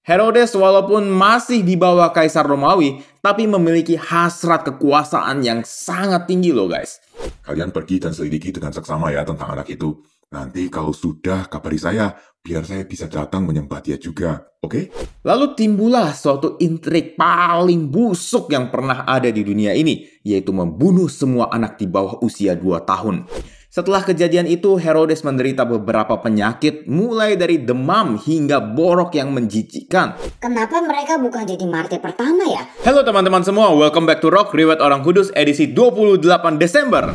Herodes walaupun masih di bawah Kaisar Romawi, tapi memiliki hasrat kekuasaan yang sangat tinggi loh guys. Kalian pergi dan selidiki dengan seksama ya tentang anak itu. Nanti kalau sudah kabari saya, biar saya bisa datang menyembah dia juga, oke? Lalu timbullah suatu intrik paling busuk yang pernah ada di dunia ini, yaitu membunuh semua anak di bawah usia 2 tahun. Setelah kejadian itu, Herodes menderita beberapa penyakit, mulai dari demam hingga borok yang menjijikkan. Kenapa mereka bukan jadi martir pertama ya? Halo teman-teman semua, welcome back to Rock Riwayat Orang Kudus edisi 28 Desember.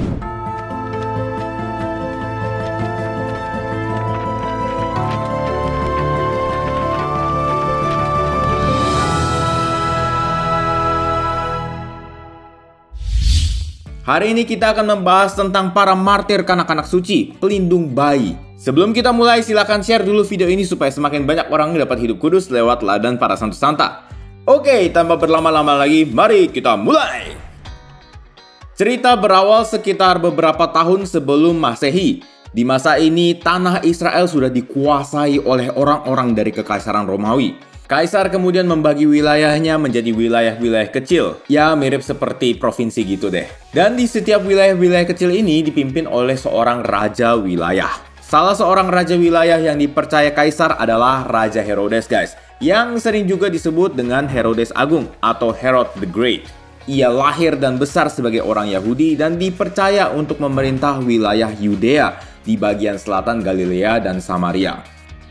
Hari ini kita akan membahas tentang para martir kanak-kanak suci, pelindung bayi. Sebelum kita mulai, silakan share dulu video ini supaya semakin banyak orang dapat hidup kudus lewat teladan para santo santa. Oke, tanpa berlama-lama lagi, mari kita mulai. Cerita berawal sekitar beberapa tahun sebelum Masehi. Di masa ini, tanah Israel sudah dikuasai oleh orang-orang dari Kekaisaran Romawi. Kaisar kemudian membagi wilayahnya menjadi wilayah-wilayah kecil. Ya, mirip seperti provinsi gitu deh. Dan di setiap wilayah-wilayah kecil ini dipimpin oleh seorang raja wilayah. Salah seorang raja wilayah yang dipercaya kaisar adalah Raja Herodes, guys. Yang sering juga disebut dengan Herodes Agung atau Herod the Great. Ia lahir dan besar sebagai orang Yahudi dan dipercaya untuk memerintah wilayah Yudea di bagian selatan Galilea dan Samaria.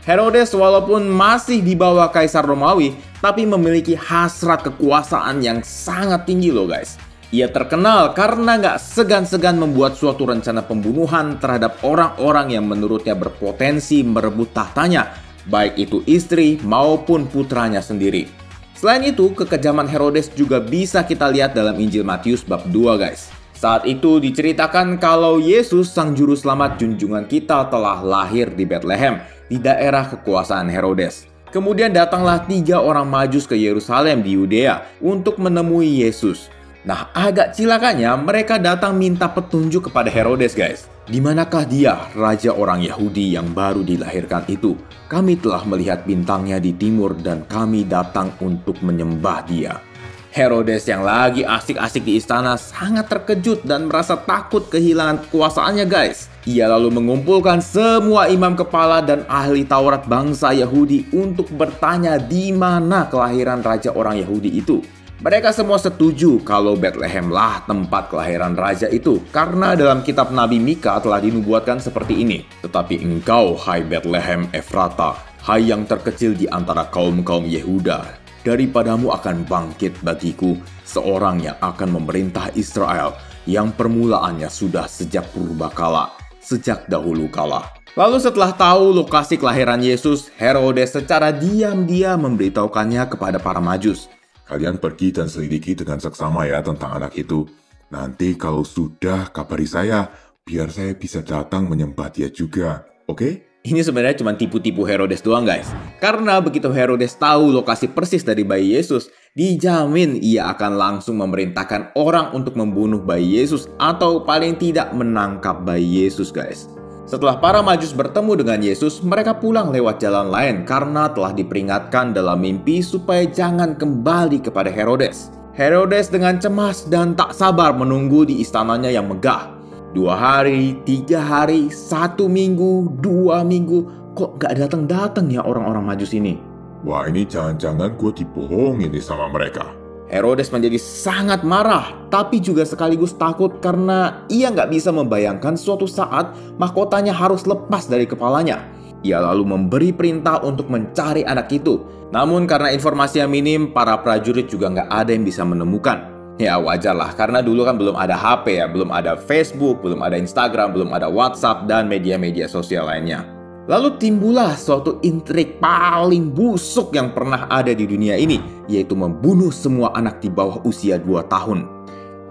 Herodes walaupun masih di bawah Kaisar Romawi, tapi memiliki hasrat kekuasaan yang sangat tinggi loh guys. Ia terkenal karena nggak segan-segan membuat suatu rencana pembunuhan terhadap orang-orang yang menurutnya berpotensi merebut tahtanya, baik itu istri maupun putranya sendiri. Selain itu, kekejaman Herodes juga bisa kita lihat dalam Injil Matius bab 2 guys. Saat itu diceritakan kalau Yesus sang juru selamat junjungan kita telah lahir di Bethlehem, di daerah kekuasaan Herodes. Kemudian datanglah 3 orang Majus ke Yerusalem di Yudea untuk menemui Yesus. Nah, agak cilakanya mereka datang minta petunjuk kepada Herodes guys. Di manakah dia, raja orang Yahudi yang baru dilahirkan itu? Kami telah melihat bintangnya di timur dan kami datang untuk menyembah dia. Herodes yang lagi asik-asik di istana sangat terkejut dan merasa takut kehilangan kekuasaannya guys. Ia lalu mengumpulkan semua imam kepala dan ahli Taurat bangsa Yahudi untuk bertanya di mana kelahiran raja orang Yahudi itu. Mereka semua setuju kalau Bethlehemlah tempat kelahiran raja itu, karena dalam kitab Nabi Mika telah dinubuatkan seperti ini. Tetapi engkau, hai Bethlehem Efrata, hai yang terkecil di antara kaum-kaum Yehuda, daripadamu akan bangkit bagiku seorang yang akan memerintah Israel, yang permulaannya sudah sejak purbakala, sejak dahulu kala. Lalu setelah tahu lokasi kelahiran Yesus, Herodes secara diam-diam memberitahukannya kepada para Majus. Kalian pergi dan selidiki dengan seksama ya tentang anak itu. Nanti kalau sudah kabari saya, biar saya bisa datang menyembah dia juga, oke? Ini sebenarnya cuma tipu-tipu Herodes doang guys. Karena begitu Herodes tahu lokasi persis dari bayi Yesus, dijamin ia akan langsung memerintahkan orang untuk membunuh bayi Yesus atau paling tidak menangkap bayi Yesus guys. Setelah para Majus bertemu dengan Yesus, mereka pulang lewat jalan lain karena telah diperingatkan dalam mimpi supaya jangan kembali kepada Herodes. Herodes dengan cemas dan tak sabar menunggu di istananya yang megah. 2 hari, 3 hari, 1 minggu, 2 minggu, kok gak datang-datang ya orang-orang Majus ini? Wah, ini jangan-jangan gue dibohongin nih sama mereka. Herodes menjadi sangat marah, tapi juga sekaligus takut karena ia nggak bisa membayangkan suatu saat mahkotanya harus lepas dari kepalanya. Ia lalu memberi perintah untuk mencari anak itu. Namun karena informasi yang minim, para prajurit juga nggak ada yang bisa menemukan. Ya wajar lah, karena dulu kan belum ada HP ya, belum ada Facebook, belum ada Instagram, belum ada WhatsApp, dan media-media sosial lainnya. Lalu timbullah suatu intrik paling busuk yang pernah ada di dunia ini, yaitu membunuh semua anak di bawah usia 2 tahun.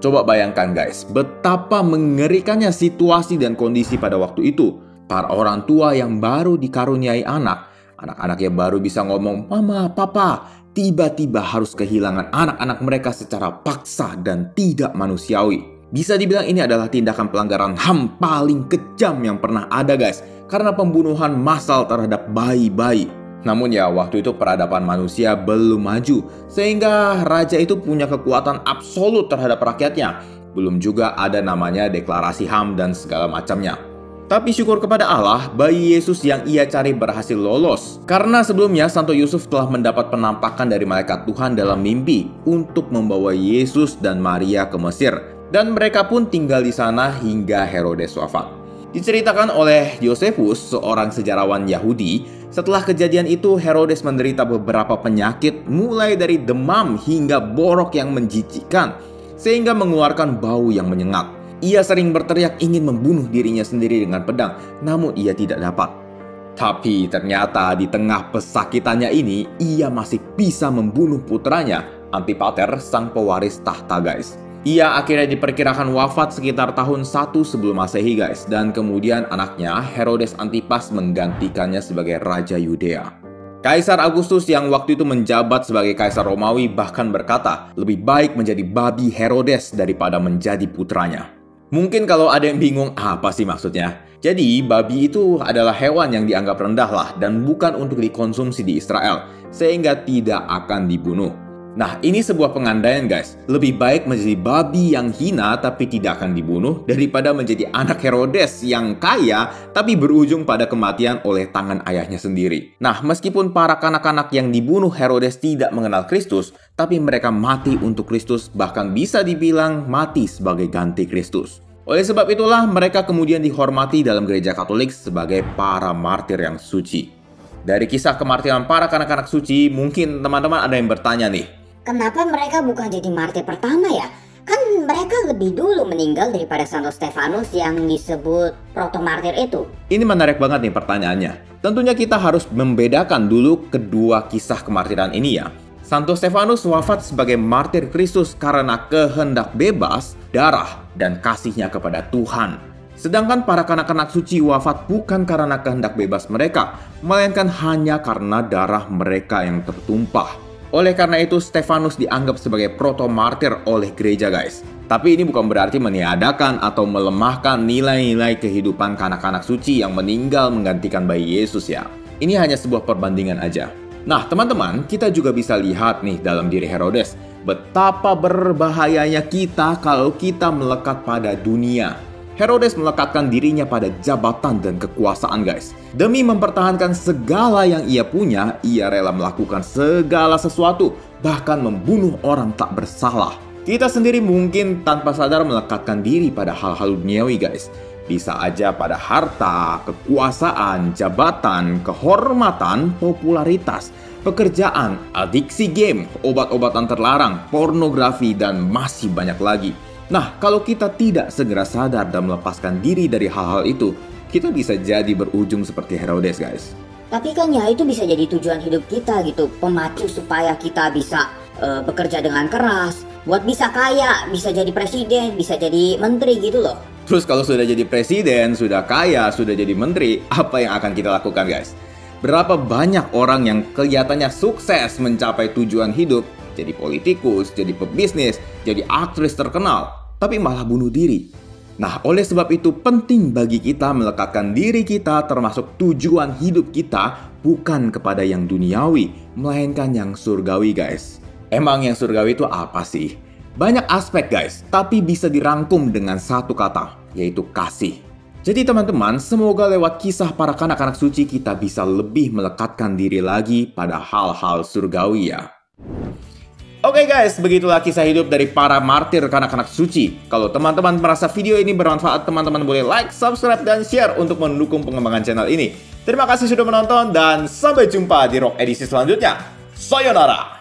Coba bayangkan guys, betapa mengerikannya situasi dan kondisi pada waktu itu. Para orang tua yang baru dikaruniai anak-anak yang baru bisa ngomong, "Mama, Papa," tiba-tiba harus kehilangan anak-anak mereka secara paksa dan tidak manusiawi. Bisa dibilang ini adalah tindakan pelanggaran HAM paling kejam yang pernah ada guys, karena pembunuhan massal terhadap bayi-bayi. Namun ya, waktu itu peradaban manusia belum maju, sehingga raja itu punya kekuatan absolut terhadap rakyatnya. Belum juga ada namanya deklarasi HAM dan segala macamnya. Tapi syukur kepada Allah, bayi Yesus yang ia cari berhasil lolos. Karena sebelumnya Santo Yusuf telah mendapat penampakan dari malaikat Tuhan dalam mimpi untuk membawa Yesus dan Maria ke Mesir. Dan mereka pun tinggal di sana hingga Herodes wafat. Diceritakan oleh Josephus, seorang sejarawan Yahudi, setelah kejadian itu Herodes menderita beberapa penyakit mulai dari demam hingga borok yang menjijikkan, sehingga mengeluarkan bau yang menyengat. Ia sering berteriak ingin membunuh dirinya sendiri dengan pedang, namun ia tidak dapat. Tapi ternyata di tengah pesakitannya ini, ia masih bisa membunuh putranya, Antipater, sang pewaris tahta guys. Ia akhirnya diperkirakan wafat sekitar tahun 1 sebelum Masehi guys. Dan kemudian anaknya Herodes Antipas menggantikannya sebagai Raja Yudea. Kaisar Agustus yang waktu itu menjabat sebagai Kaisar Romawi bahkan berkata, lebih baik menjadi babi Herodes daripada menjadi putranya. Mungkin kalau ada yang bingung, apa sih maksudnya? Jadi, babi itu adalah hewan yang dianggap rendah lah dan bukan untuk dikonsumsi di Israel, sehingga tidak akan dibunuh. Nah, ini sebuah pengandaian guys. Lebih baik menjadi babi yang hina tapi tidak akan dibunuh daripada menjadi anak Herodes yang kaya tapi berujung pada kematian oleh tangan ayahnya sendiri. Nah, meskipun para kanak-kanak yang dibunuh Herodes tidak mengenal Kristus, tapi mereka mati untuk Kristus, bahkan bisa dibilang mati sebagai ganti Kristus. Oleh sebab itulah mereka kemudian dihormati dalam gereja Katolik sebagai para martir yang suci. Dari kisah kemartiran para kanak-kanak suci, mungkin teman-teman ada yang bertanya nih, kenapa mereka bukan jadi martir pertama ya? Kan mereka lebih dulu meninggal daripada Santo Stefanus yang disebut proto-martir itu. Ini menarik banget nih pertanyaannya. Tentunya kita harus membedakan dulu kedua kisah kemartiran ini ya. Santo Stefanus wafat sebagai martir Kristus karena kehendak bebas, darah, dan kasihnya kepada Tuhan. Sedangkan para kanak-kanak suci wafat bukan karena kehendak bebas mereka, melainkan hanya karena darah mereka yang tertumpah. Oleh karena itu, Stefanus dianggap sebagai proto-martir oleh gereja guys. Tapi ini bukan berarti meniadakan atau melemahkan nilai-nilai kehidupan kanak-kanak suci yang meninggal menggantikan bayi Yesus ya. Ini hanya sebuah perbandingan aja. Nah teman-teman, kita juga bisa lihat nih dalam diri Herodes, betapa berbahayanya kita kalau kita melekat pada dunia. Herodes melekatkan dirinya pada jabatan dan kekuasaan guys. Demi mempertahankan segala yang ia punya, ia rela melakukan segala sesuatu, bahkan membunuh orang tak bersalah. Kita sendiri mungkin tanpa sadar melekatkan diri pada hal-hal duniawi guys. Bisa aja pada harta, kekuasaan, jabatan, kehormatan, popularitas, pekerjaan, adiksi game, obat-obatan terlarang, pornografi, dan masih banyak lagi. Nah, kalau kita tidak segera sadar dan melepaskan diri dari hal-hal itu, kita bisa jadi berujung seperti Herodes guys. Tapi kan ya itu bisa jadi tujuan hidup kita gitu, pemacu supaya kita bisa bekerja dengan keras, buat bisa kaya, bisa jadi presiden, bisa jadi menteri gitu loh. Terus kalau sudah jadi presiden, sudah kaya, sudah jadi menteri, apa yang akan kita lakukan guys? Berapa banyak orang yang kelihatannya sukses mencapai tujuan hidup, jadi politikus, jadi pebisnis, jadi aktris terkenal, tapi malah bunuh diri. Nah, oleh sebab itu penting bagi kita melekatkan diri kita termasuk tujuan hidup kita bukan kepada yang duniawi, melainkan yang surgawi guys. Emang yang surgawi itu apa sih? Banyak aspek guys, tapi bisa dirangkum dengan satu kata, yaitu kasih. Jadi teman-teman, semoga lewat kisah para kanak-kanak suci kita bisa lebih melekatkan diri lagi pada hal-hal surgawi ya. Oke guys, begitulah kisah hidup dari para martir kanak-kanak suci. Kalau teman-teman merasa video ini bermanfaat, teman-teman boleh like, subscribe, dan share untuk mendukung pengembangan channel ini. Terima kasih sudah menonton dan sampai jumpa di Rock edisi selanjutnya. Sayonara!